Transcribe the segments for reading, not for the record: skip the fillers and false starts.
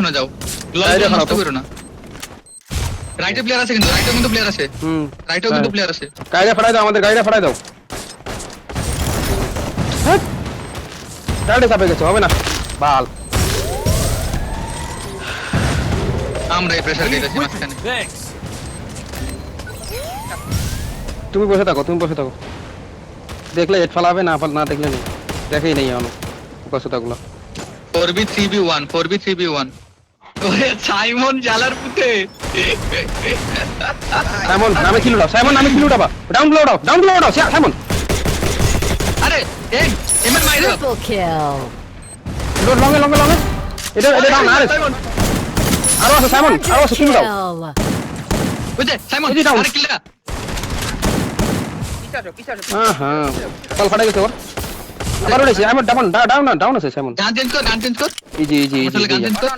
পিছনে যাও গ্লোবাল বাইরে নষ্ট খারাপ। করো না রাইটে প্লেয়ার আছে কিন্তু রাইটেও কিন্তু প্লেয়ার আছে রাইটেও কিন্তু প্লেয়ার আছে গাড়িটা ফাটাই দাও আমাদের গাড়িটা ফাটাই দাও গাড়ি চাপে গেছে হবে না বাল আমরা এই প্রেসার দিয়েছি মাঝখানে তুমি বসে থাকো দেখলে হেড ফালাবে না না দেখলে নেই দেখেই নেই এখনো বসে থাকলো 4v3v1 4v3v1 ওরে সাইমন জালার পুতে সাইমন নামে কিলো দাও ডাউন দাও সাইমন আরে এই এমন মাইরো Triple kill. লোড লঙ্গে এটা ডাউন আরে আরো আছে সাইমন আরো আছে কিলো দাও Kill. বুঝে সাইমন এই যে down। আরে কিলটা হ্যাঁ কল ফাটাই গেছে ওর আবার উঠেছে আমার ডাউন আছে সাইমন গান চেঞ্জ কর ইজি হোটেলে গান চেঞ্জ কর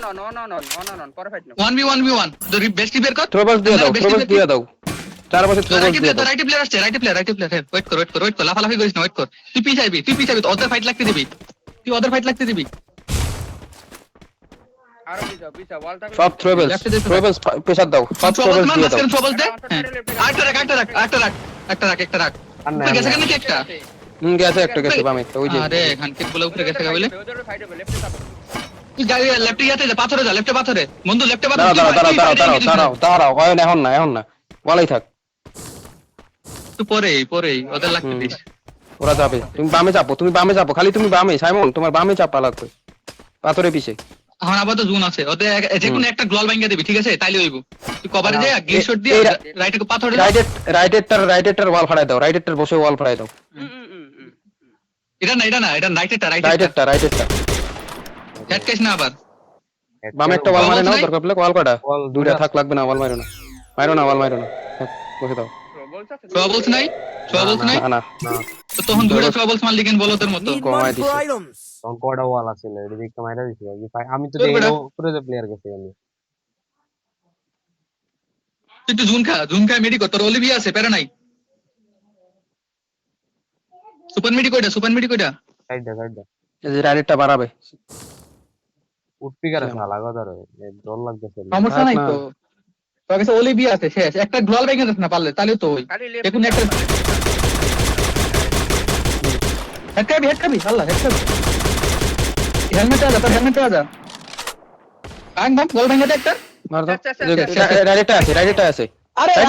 No, perfect. 1v1 তো বেস্ট বের কর থ্রোবলস দিয়ে দাও চার পাশে থ্রোবলস দিয়ে দাও রাইট প্লেয়ার আসছে ওয়েট কর লাফালাফি করিস না ওয়েট কর তুই পিছাইবি ওদের ফাইট লাগতে দিবি আরো পিছা wall থাকলে সব থ্রোবলস প্রেসার দাও সব থ্রোবলস দিয়ে দাও ট্রাবল দে একটা রাখ গেছে কেন কি একটা গেছে একটা গেছে বামে ওই যে আরে খানকিট বলে উপরে গেছে বলে ওদের ফাইট হবে লেফটে যাবো তুই গাড়ি লেফটে যা পাথরে যা লেফটে পাথরে বন্ধু লেফটে দাঁড়াও হয় না এখন না বলাই থাক তুই পরেই ওদের লাগতে দিস ওরা যাবে তুমি বামে চাপো খালি তুমি বামে সাইমন তোমার বামে চাপা লাগবে পাথরে পিছে এখন আবার তো জোন আছে ওদের যে কোনো একটা গ্লোয়াল ভাঙিয়ে দিবি ঠিক আছে তাইলে হইব তুই কভারে যা গ্লিচ শট দিয়ে রাইটে পাথরে রাইটেরটার ওয়াল ফাড়াই দাও রাইটেরটার বসে ওয়াল ফাড়াই দাও এটা রাইটেরটা রাইটেরটা হেড কেস না আবার বামে একটা ওয়াল মারে নাও দরকার পড়লে ওয়াল কটা দুইটা থাক লাগবে না ওয়াল মারো না থাক, বসে দাও ট্রাবলস নাই না তো তখন দুইটা ট্রাবলস মারলি কেন বলো তোর মতো কমাই দিছে তখন কয়টা ওয়াল আছে এটা দেখতে মাইরা দিছি আমি তো তোর বেটা। পুরো প্লেয়ার গেছে আমি তুই একটু জুন খা মেডি কর তোর অলিভি আছে প্যারা নাই সুপার মেডি কইটা সাইড দা এই যে রাইটেরটা বাড়াবে উঠপিকার আছে লাগা ধরে ডর লাগতেছে সমস্যা নাই তো তোর কাছে অলিভি আছে শেষ একটা গ্লোয়াল ভাঙিয়ে দিস না পারলে তাহলে তো হই খালি লেফট দেখুন একটা হেড খাবি আল্লাহ হেড খাবি হেলমেট আজা আং বাম গোল ভাঙিয়ে দে একটা মার দাও আচ্ছা, আচ্ছা, রাইটেরটা আছে আরে